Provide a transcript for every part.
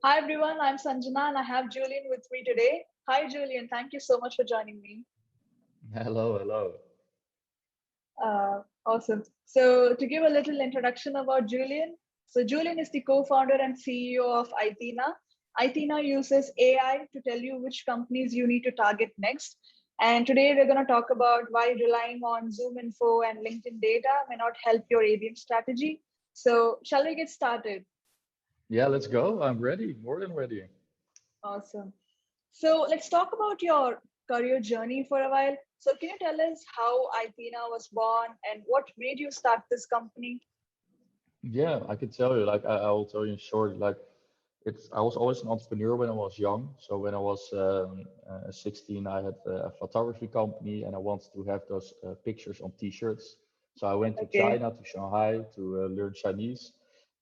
Hi everyone, I'm Sanjana and I have Julien with me today. Hi Julien, thank you so much for joining me. Hello, hello. Awesome. So to give a little introduction about Julien, so Julien is the co-founder and CEO of Aithena. Aithena uses AI to tell you which companies you need to target next. And today we're going to talk about why relying on Zoominfo and LinkedIn data may not help your ABM strategy. So shall we get started? Yeah, let's go. I'm ready, more than ready. Awesome. So let's talk about your career journey for a while. So can you tell us how Athena was born and what made you start this company? Yeah, I can tell you, I will tell you in short, I was always an entrepreneur when I was young. So when I was 16, I had a photography company and I wanted to have those pictures on t-shirts. So I went to Okay. China, to Shanghai to learn Chinese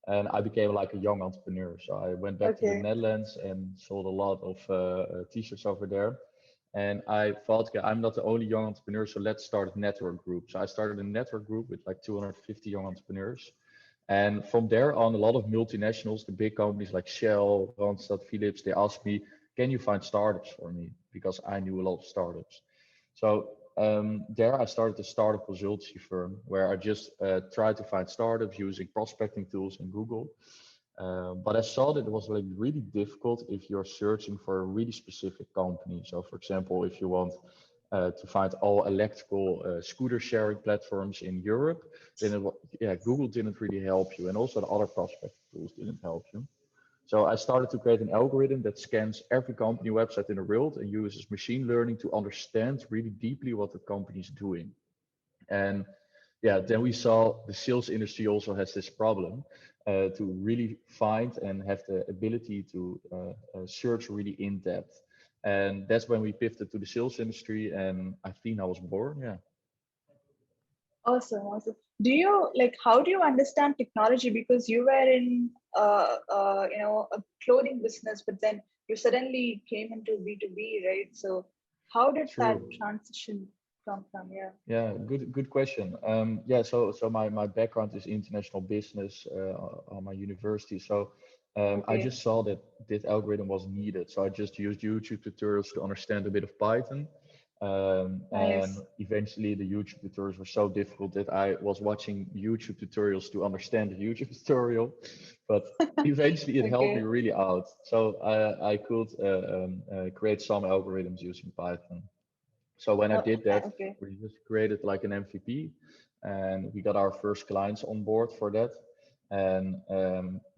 and I became like a young entrepreneur. So I went back to the Okay. Netherlands and sold a lot of t-shirts over there. And I thought, okay, I'm not the only young entrepreneur, so let's start a network group. So I started a network group with like 250 young entrepreneurs. And from there on, a lot of multinationals, the big companies like Shell, Randstad, Philips, they asked me, can you find startups for me? Because I knew a lot of startups. So there I started a startup consultancy firm where I just tried to find startups using prospecting tools in Google. But I saw that it was like really difficult if you're searching for a really specific company. So for example, if you want to find all electrical scooter sharing platforms in Europe, then yeah, Google didn't really help you. And also the other prospecting tools didn't help you. So I started to create an algorithm that scans every company website in the world and uses machine learning to understand really deeply what the company is doing. And yeah, then we saw the sales industry also has this problem to really find and have the ability to search really in depth. And that's when we pivoted to the sales industry and Athena was born. Yeah. Awesome. Awesome. Do you like how do you understand technology? Because you were in a clothing business, but then you suddenly came into B2B, right? So how did that True. transition come from? Yeah. Yeah, good question. Yeah, so my background is international business on my university. So I Okay. just saw that this algorithm was needed. So I just used YouTube tutorials to understand a bit of Python. And Nice. eventually the YouTube tutorials were so difficult that I was watching YouTube tutorials to understand the YouTube tutorial. But eventually it helped me Okay. really out. So I could create some algorithms using Python. So when I did that, Okay. we just created like an MVP and we got our first clients on board for that. And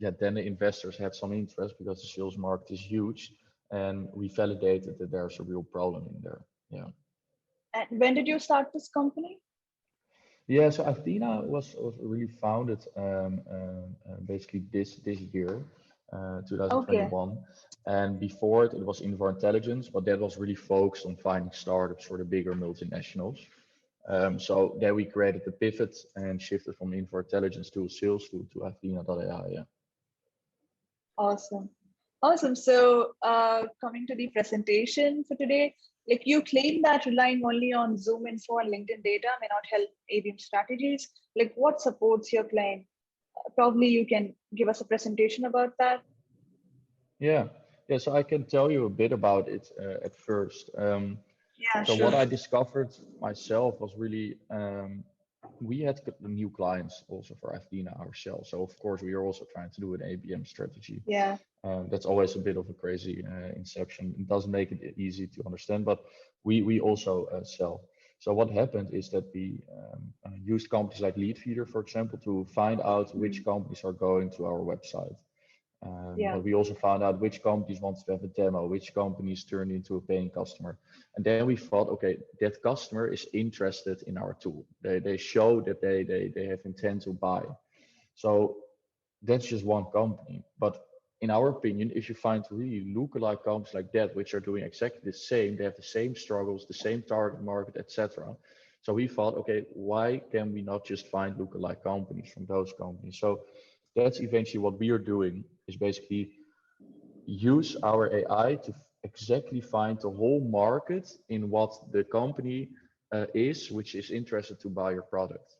yeah, then the investors had some interest because the sales market is huge and we validated that there's a real problem in there. Yeah. And when did you start this company? Yeah, so Athena was really founded basically this year, Okay. 2021. And before it was Infor Intelligence, but that was really focused on finding startups for the bigger multinationals. So then we created the pivot and shifted from Infor Intelligence to sales to Athena.ai. Yeah. Awesome. Awesome. So, coming to the presentation for today, like you claim that relying only on Zoominfo and LinkedIn data may not help ABM strategies. Like, what supports your claim? Probably you can give us a presentation about that. Yeah. Yeah. So I can tell you a bit about it at first. Yeah, So sure. what I discovered myself was really we had new clients also for Athena ourselves. So of course we are also trying to do an ABM strategy. Yeah. That's always a bit of a crazy inception. It doesn't make it easy to understand, but we also sell. So what happened is that we used companies like Leadfeeder, for example, to find out which Mhm. companies are going to our website. Yeah. But we also found out which companies wanted to have a demo, which companies turned into a paying customer. And then we thought, okay, that customer is interested in our tool. They show that they have intent to buy. So that's just one company. But in our opinion, if you find really lookalike companies like that, which are doing exactly the same, they have the same struggles, the same target market, etc. So we thought, okay, why can we not just find lookalike companies from those companies? So that's eventually what we are doing is basically use our AI to exactly find the whole market in what the company is, which is interested to buy your product.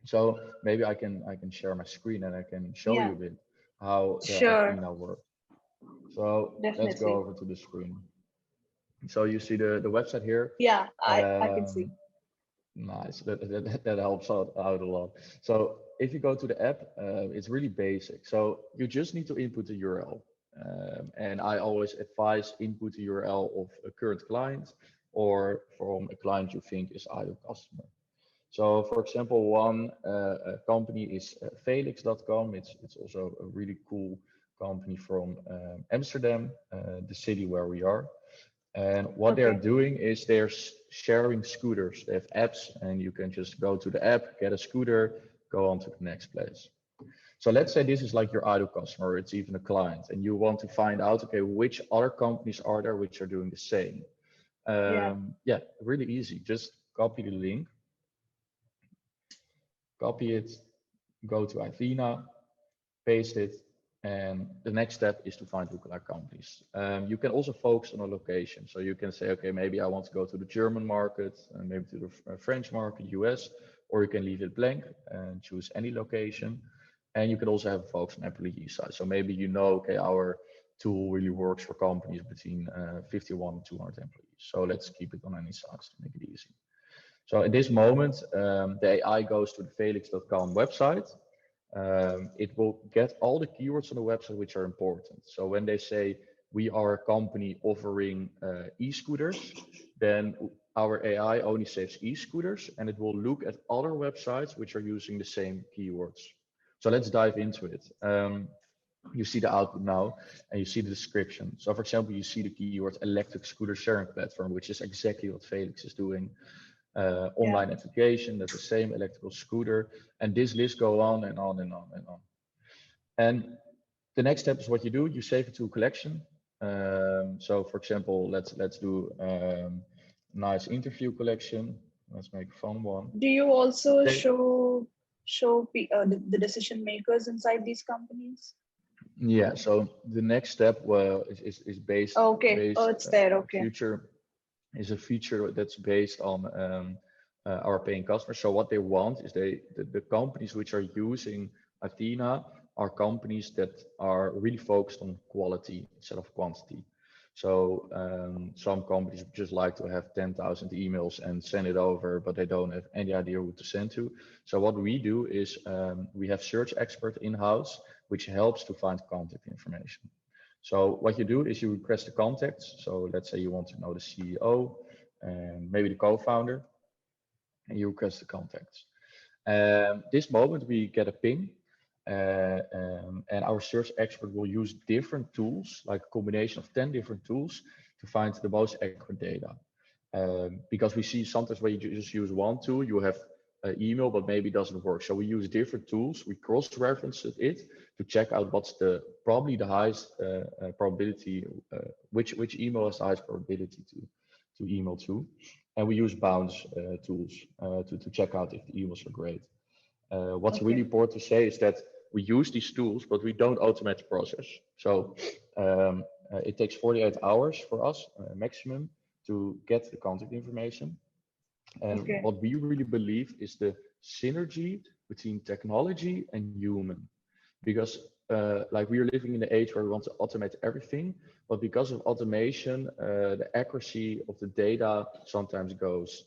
So maybe I can share my screen and I can show you Yeah. a bit how the Sure. Athena works. So let's go Definitely. over to the screen. So you see the website here. Yeah, I can see. Nice. That helps out a lot. So if you go to the app, it's really basic. So you just need to input the URL. And I always advise input the URL of a current client or from a client you think is ideal customer. So for example, one company is Felix.com. It's also a really cool company from Amsterdam, the city where we are. And what they're doing is they're sharing scooters. They have apps and you can just go to the app, get a scooter, go on to the next place. So let's say this is like your ideal customer, or it's even a client, and you want to find out, okay, which other companies are there which are doing the same? Yeah, really easy. Just copy the link, copy it, go to Aithena, paste it, and the next step is to find lookalike companies. You can also focus on a location. So you can say, okay, maybe I want to go to the German market, and maybe to the French market, US, or you can leave it blank and choose any location. And you can also have a focus on employee size. So maybe you know, okay, our tool really works for companies between 51 and 200 employees. So let's keep it on any size to make it easy. So at this moment, the AI goes to the felix.com website. It will get all the keywords on the website which are important. So when they say we are a company offering e-scooters, then our AI only saves e-scooters, and it will look at other websites which are using the same keywords. So let's dive into it. You see the output now, and you see the description. So for example, you see the keyword electric scooter sharing platform, which is exactly what Felix is doing. Online application, that's the same electrical scooter, and this list go on and on and on and on. And the next step is what you do, you save it to a collection. So for example, let's do nice interview collection. Let's make a fun one. Do you also show the decision makers inside these companies? Yeah, so the next step is based it's there. Okay. Future is a feature that's based on our paying customers. So what they want is the companies which are using Aithena are companies that are really focused on quality instead of quantity. So some companies just like to have 10,000 emails and send it over, but they don't have any idea who to send to. So what we do is we have search expert in-house, which helps to find contact information. So what you do is you request the contacts. So let's say you want to know the CEO and maybe the co-founder, and you request the contacts. This moment we get a ping, and our search expert will use different tools, like a combination of 10 different tools, to find the most accurate data. Because we see sometimes when you just use one tool, you have an email, but maybe it doesn't work. So we use different tools. We cross-reference it to check out what's probably the highest probability, which email has the highest probability to email to. And we use bounce tools to check out if the emails are great. What's really important to say is that we use these tools, but we don't automate the process. So it takes 48 hours for us maximum to get the contact information. And what we really believe is the synergy between technology and human, because like we are living in the age where we want to automate everything, but because of automation, the accuracy of the data sometimes goes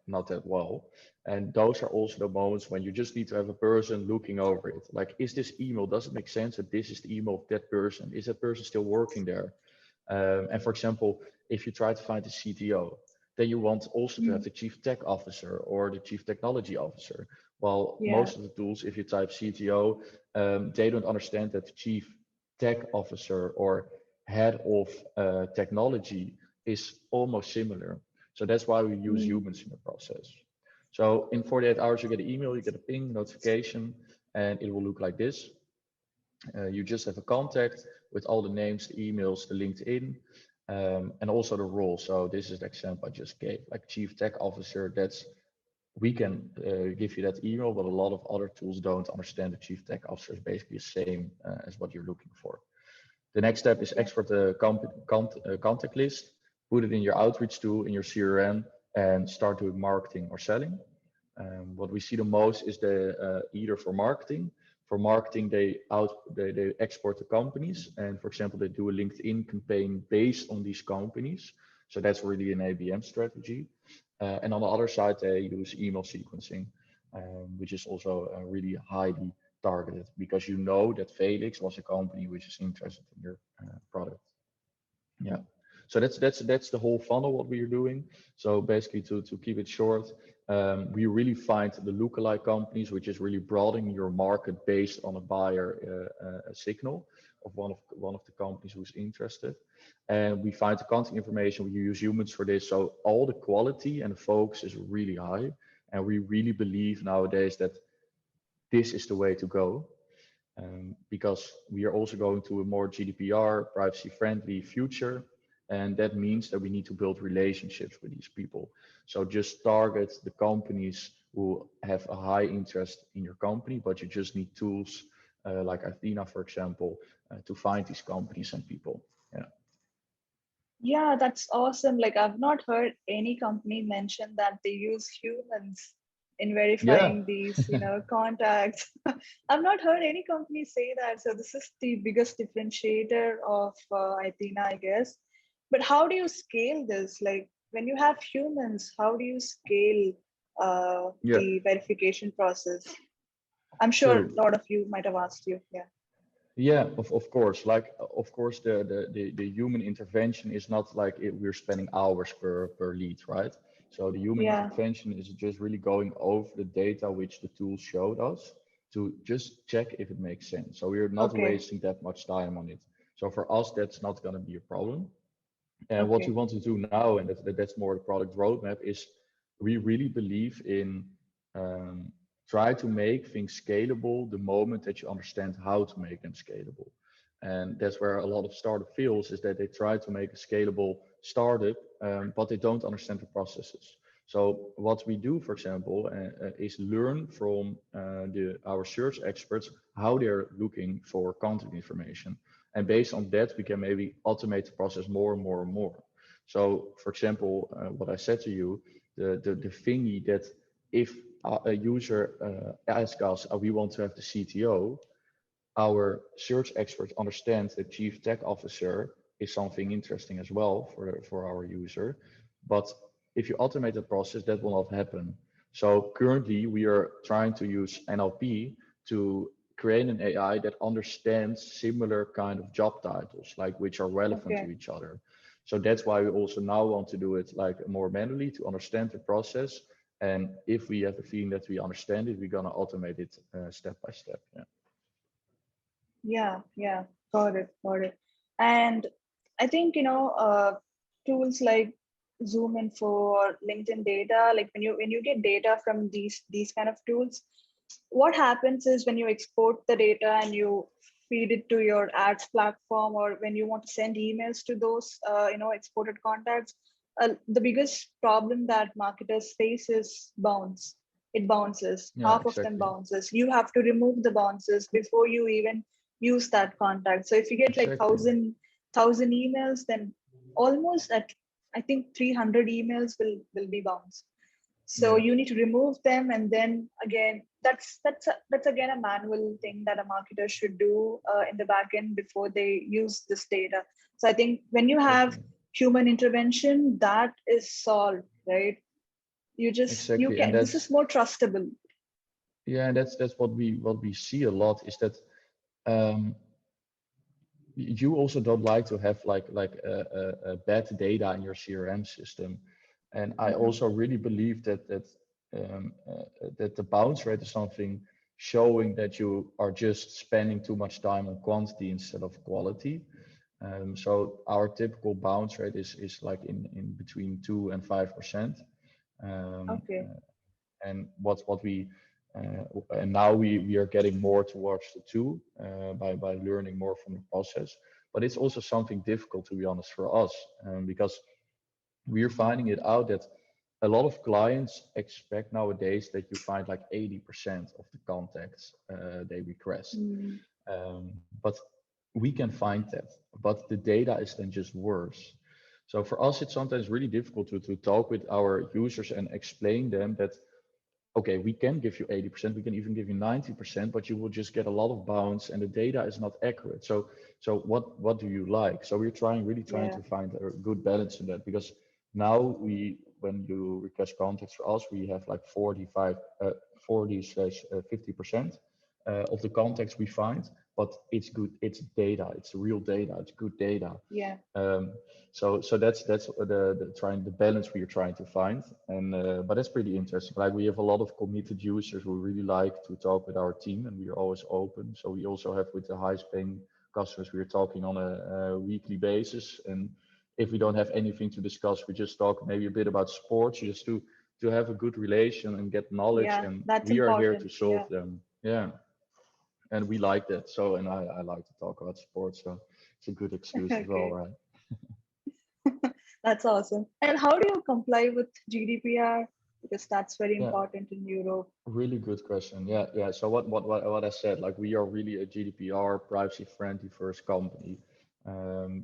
not that well. And those are also the moments when you just need to have a person looking over it. Like, is this email, does it make sense that this is the email of that person? Is that person still working there? And for example, if you try to find the CTO, then you want also to have the chief tech officer or the chief technology officer. Well, most of the tools, if you type CTO, they don't understand that the chief tech officer or head of technology is almost similar. So that's why we use humans in the process. So in 48 hours, you get an email, you get a ping notification, and it will look like this. You just have a contact with all the names, the emails, the LinkedIn, and also the role. So this is the example I just gave, like chief tech officer. We can give you that email, but a lot of other tools don't understand the chief tech officer is basically the same as what you're looking for. The next step is export the contact list, put it in your outreach tool, in your CRM, and start doing marketing or selling. What we see the most is either for marketing, For marketing, they export to companies, and for example, they do a LinkedIn campaign based on these companies. So that's really an ABM strategy. And on the other side, they use email sequencing, which is also really highly targeted, because you know that Felix was a company which is interested in your product. Yeah. So that's the whole funnel what we are doing. So basically, to keep it short, we really find the lookalike companies, which is really broadening your market based on a buyer signal of one of the companies who's interested. And we find the contact information. We use humans for this, so all the quality and the focus is really high. And we really believe nowadays that this is the way to go. Because we are also going to a more GDPR, privacy-friendly future. And that means that we need to build relationships with these people. So just target the companies who have a high interest in your company, but you just need tools like Aithena, for example, to find these companies and people. Yeah. Yeah, that's awesome. Like, I've not heard any company mention that they use humans in verifying these, contacts. I've not heard any company say that. So this is the biggest differentiator of Aithena, I guess. But how do you scale this? Like, when you have humans, how do you scale the verification process? I'm sure So a lot of you might have asked you. Yeah. yeah, of course. Like, of course, the human intervention is not like we're spending hours per lead, right? So the human intervention is just really going over the data which the tools showed us to just check if it makes sense. So we're not wasting that much time on it. So for us, that's not going to be a problem. And what we want to do now, and that's more the product roadmap, is we really believe in try to make things scalable the moment that you understand how to make them scalable. And that's where a lot of startup fails, is that they try to make a scalable startup, but they don't understand the processes. So what we do, for example, is learn from our search experts how they're looking for contact information. And based on that, we can maybe automate the process more and more and more. So, for example, what I said to you, the thingy that if a user asks us, we want to have the CTO, our search experts understand that chief tech officer is something interesting as well for our user. But if you automate the process, that will not happen. So currently we are trying to use NLP to create an AI that understands similar kind of job titles, like which are relevant to each other. So that's why we also now want to do it like more manually to understand the process. And if we have a feeling that we understand it, we're gonna automate it step by step. Yeah, got it. And I think tools like Zoominfo or LinkedIn data, like when you get data from these kind of tools, what happens is when you export the data and you feed it to your ads platform, or when you want to send emails to those exported contacts, the biggest problem that marketers face is bounce. It bounces. Half of them bounces. You have to remove the bounces before you even use that contact. So if you get like thousand emails, then almost at I think 300 emails will be bounced. So you need to remove them, and then again, that's again a manual thing that a marketer should do in the back end before they use this data. So I think when you have human intervention, that is solved, right? You can. This is more trustable. Yeah, and that's what we see a lot is that you also don't like to have like a bad data in your CRM system. And I also really believe that the bounce rate is something showing that you are just spending too much time on quantity instead of quality. So our typical bounce rate is like in between 2 and 5%. And what we and now we are getting more towards the 2 by learning more from the process. But it's also something difficult, to be honest, for us, because we're finding it out that a lot of clients expect nowadays that you find like 80% of the contacts they request. But we can find that, but the data is then just worse. So for us, it's sometimes really difficult to talk with our users and explain them that okay, we can give you 80%, we can even give you 90%, but you will just get a lot of bounce and the data is not accurate. So what do you like? So we're really trying Yeah. to find a good balance in that, because now when you request contacts for us, we have like 40/50% of the contacts we find, but it's good, it's data, it's real data, it's good data. Yeah. So that's the balance we are trying to find, and but that's pretty interesting. Like we have a lot of committed users who really like to talk with our team, and we are always open. So we also have with the highest paying customers, we are talking on a weekly basis, and if we don't have anything to discuss, we just talk maybe a bit about sports, just to have a good relation and get knowledge, Yeah, and that's we are here important. to solve them. Yeah, and we like that. So, and I like to talk about sports, so it's a good excuse as well, Okay, right? that's awesome. And how do you comply with GDPR? Because that's very Yeah, important in Europe. really good question. Yeah. So what I said, like we are really a GDPR privacy friendly first company,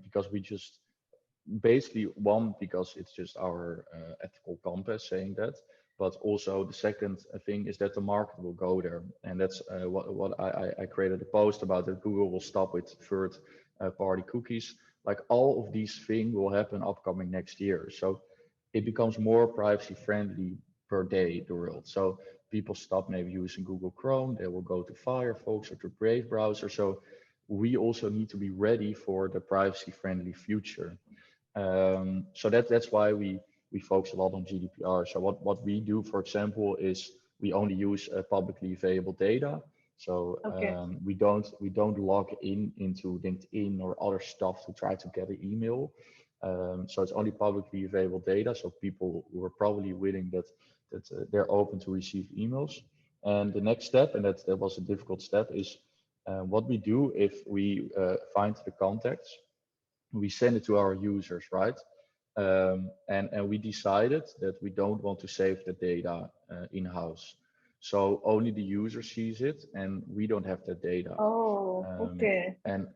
because we just basically, one, because it's just our ethical compass saying that, but also the second thing is that the market will go there, and that's what I created a post about, that Google will stop with third party cookies. Like all of these things will happen upcoming next year, so it becomes more privacy friendly per day, the world. So people stop maybe using Google Chrome, they will go to Firefox or to Brave browser. So we also need to be ready for the privacy friendly future. So that's why we focus a lot on GDPR. So what we do, for example, is we only use publicly available data. So Okay. we don't log into LinkedIn or other stuff to try to get an email. So it's only publicly available data. So people who are probably willing that they're open to receive emails. And the next step, and that was a difficult step, is what we do if we find the contacts, we send it to our users, right? And we decided that we don't want to save the data in-house. So only the user sees it, and we don't have that data. Oh, Um, okay. and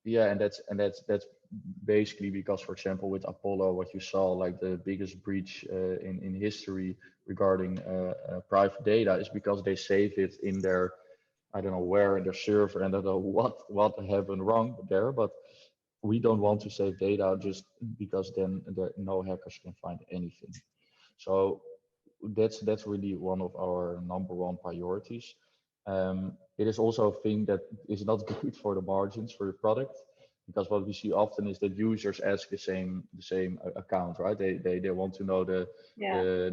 yeah, and that's basically because, for example, with Apollo, what you saw, like the biggest breach in history regarding private data, is because they save it in their, I don't know where, in their server, and I don't know what happened wrong there, but we don't want to save data just because then no hackers can find anything. So that's really one of our number one priorities. It is also a thing that is not good for the margins for your product, because what we see often is that users ask the same account, right? They want to know Yeah.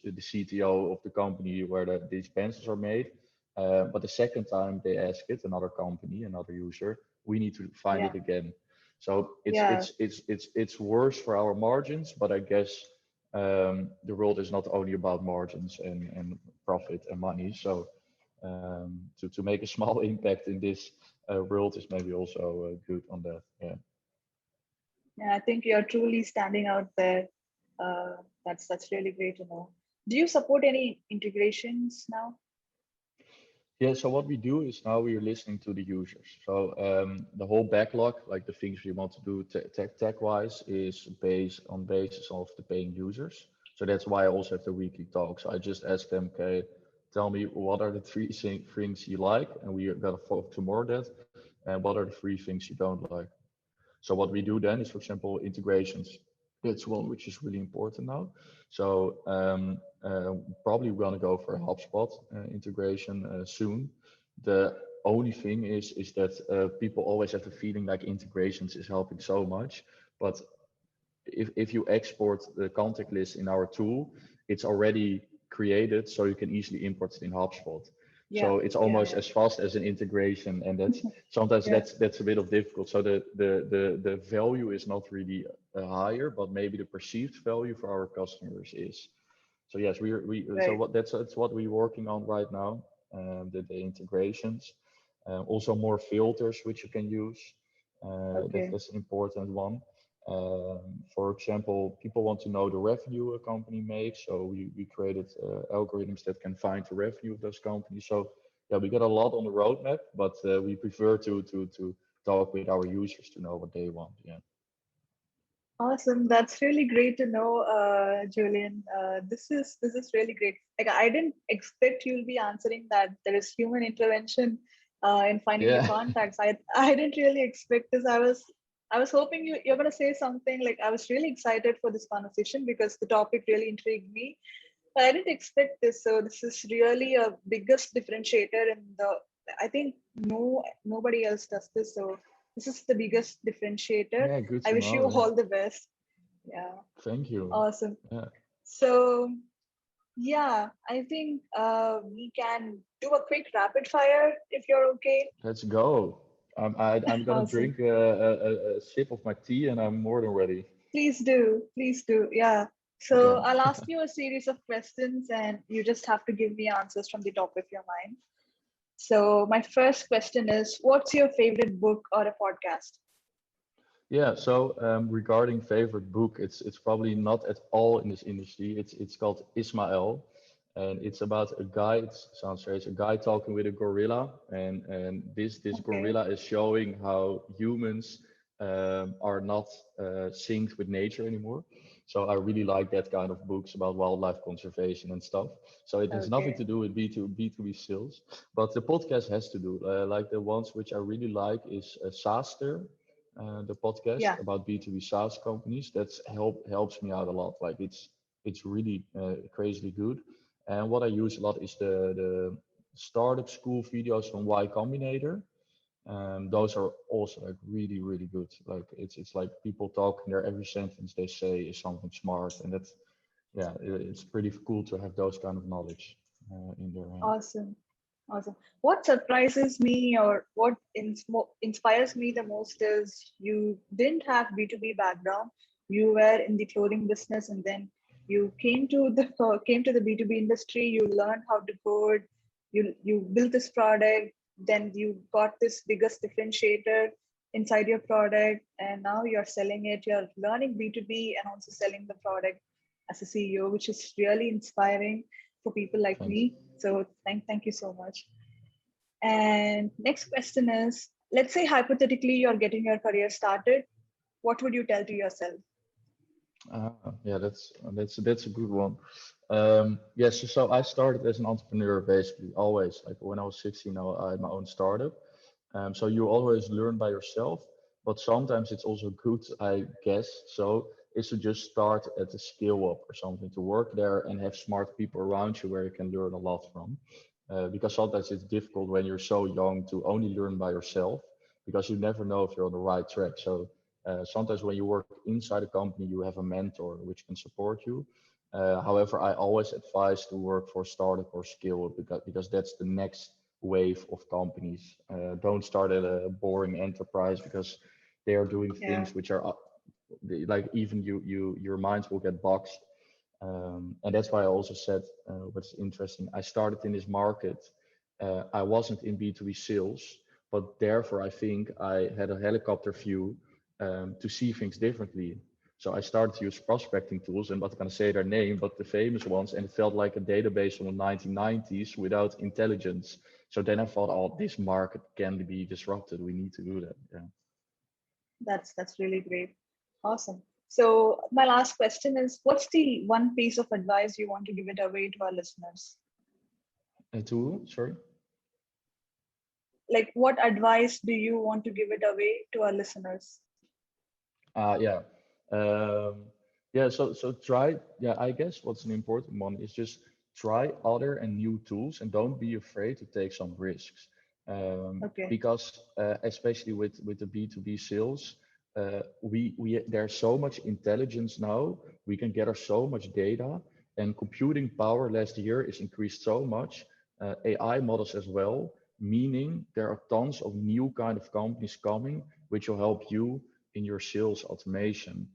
the CTO of the company where these pencils are made. But the second time they ask it, another company, another user, we need to find Yeah. it again. So Yeah. it's worse for our margins, but I guess the world is not only about margins and profit and money. So to make a small impact in this world is maybe also good on that. Yeah. Yeah, I think you're truly standing out there. That's really great to know. Do you support any integrations now? Yeah, so what we do is now we are listening to the users. So the whole backlog, like the things we want to do tech-wise, is based on basis of the paying users. So that's why I also have the weekly talks. I just ask them, okay, tell me what are the three things you like, and we are gonna focus tomorrow that, and what are the three things you don't like. So what we do then is, for example, integrations. That's one which is really important now. So probably we're gonna go for a HubSpot integration soon. The only thing is that people always have the feeling like integrations is helping so much, but if you export the contact list in our tool, it's already created, so you can easily import it in HubSpot. Yeah. So it's Yeah. almost as fast as an integration, and that's sometimes Yeah. that's a bit of difficult. So the value is not really higher, but maybe the perceived value for our customers is. So yes, we so Right. what that's what we're working on right now, the integrations, also more filters which you can use. Okay. That's an important one. For example, people want to know the revenue a company makes, so we created algorithms that can find the revenue of those companies. So yeah, we got a lot on the roadmap, but we prefer to talk with our users to know what they want. Yeah. Awesome. That's really great to know, Julian. This is really great. Like I didn't expect you'll be answering that there is human intervention in finding new Yeah. contacts. I didn't really expect this. I was hoping you're gonna say something like I was really excited for this conversation because the topic really intrigued me. But I didn't expect this. So this is really a biggest differentiator in the. I think nobody else does this. So this is the biggest differentiator. Yeah, good I to wish you know. Yeah. all the best. Yeah, Thank you. awesome. Yeah. So, yeah, I think we can do a quick rapid fire if you're okay. Let's go. I'm gonna Awesome. drink a sip of my tea and I'm more than ready. Please do. Please do. Yeah. So, Okay. I'll ask you a series of questions and you just have to give me answers from the top of your mind. So, my first question is, what's your favorite book or a podcast? Yeah, so regarding favorite book, it's probably not at all in this industry. It's called Ismael, and it's about a guy. It sounds strange, a guy talking with a gorilla, and this Okay. gorilla is showing how humans are not synced with nature anymore. So I really like that kind of books about wildlife conservation and stuff. So it has nothing Okay. to do with B2B sales, but the podcast has to do. Like the ones which I really like is SaaSter, the podcast Yeah. about B2B SaaS companies. That's helps me out a lot. Like it's really crazily good. And what I use a lot is the startup school videos from Y Combinator. Those are also like really good. Like it's like people talking there. Every sentence they say is something smart, and that's yeah, it's pretty cool to have those kind of knowledge in their hand. Awesome. Awesome. What surprises me or what inspires me the most is you didn't have B2B background. You were in the clothing business and then you came to the B2B industry, you learned how to code, you built this product, then you got this biggest differentiator inside your product, and now you're selling it, you're learning B2B and also selling the product as a CEO, which is really inspiring for people like Thanks. me. So thank you so much. And next question is, let's say hypothetically you're getting your career started. What would you tell to yourself? Yeah, that's a good one. Yes, so I started as an entrepreneur basically always. Like when I was 16, I had my own startup. So you always learn by yourself, but sometimes it's also good, I guess. So is to just start at a scale up or something to work there and have smart people around you where you can learn a lot from. Because sometimes it's difficult when you're so young to only learn by yourself because you never know if you're on the right track. So sometimes when you work inside a company, you have a mentor which can support you. However, I always advise to work for startup or scale up because that's the next wave of companies. Don't start at a boring enterprise because they are doing Yeah, things which are like even your minds will get boxed. And that's why I also said what's interesting. I started in this market. I wasn't in B2B sales, but therefore I think I had a helicopter view to see things differently. So I started to use prospecting tools, and I'm not going to say their name, but the famous ones, and it felt like a database from the 1990s without intelligence. So then I thought, oh, this market can be disrupted. We need to do that. Yeah. that's really great. Awesome. So my last question is, what's the one piece of advice you want to give it away to our listeners? And two, sorry. Like what advice do you want to give it away to our listeners? Yeah. Um, yeah, so try, yeah, I guess what's an important one is just try other and new tools and don't be afraid to take some risks. Okay. Because especially with the B2B sales, we there's so much intelligence now, we can gather so much data, and computing power last year is increased so much, AI models as well, meaning there are tons of new kind of companies coming which will help you in your sales automation.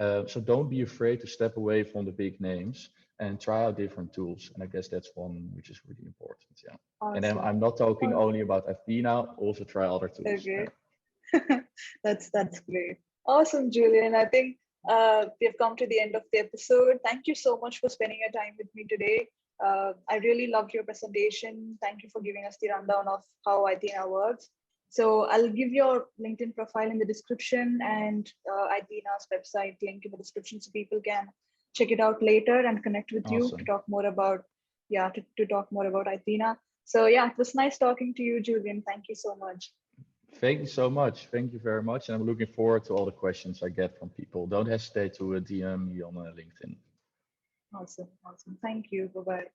So don't be afraid to step away from the big names and try out different tools. And I guess that's one which is really important. Yeah. And then Awesome. I'm not talking Oh, only about Athena, also try other tools. okay. Yeah. That's great. Awesome, Julian. I think we've come to the end of the episode. Thank you so much for spending your time with me today. I really loved your presentation. Thank you for giving us the rundown of how Athena works. So I'll give your LinkedIn profile in the description and Athena's website link in the description so people can check it out later and connect with you to Awesome. talk more about, to talk more about Aithena. So yeah, it was nice talking to you, Julien. Thank you so much. Thank you so much. Thank you very much. And I'm looking forward to all the questions I get from people. Don't hesitate to DM me on LinkedIn. Awesome. Awesome. Thank you. Bye-bye.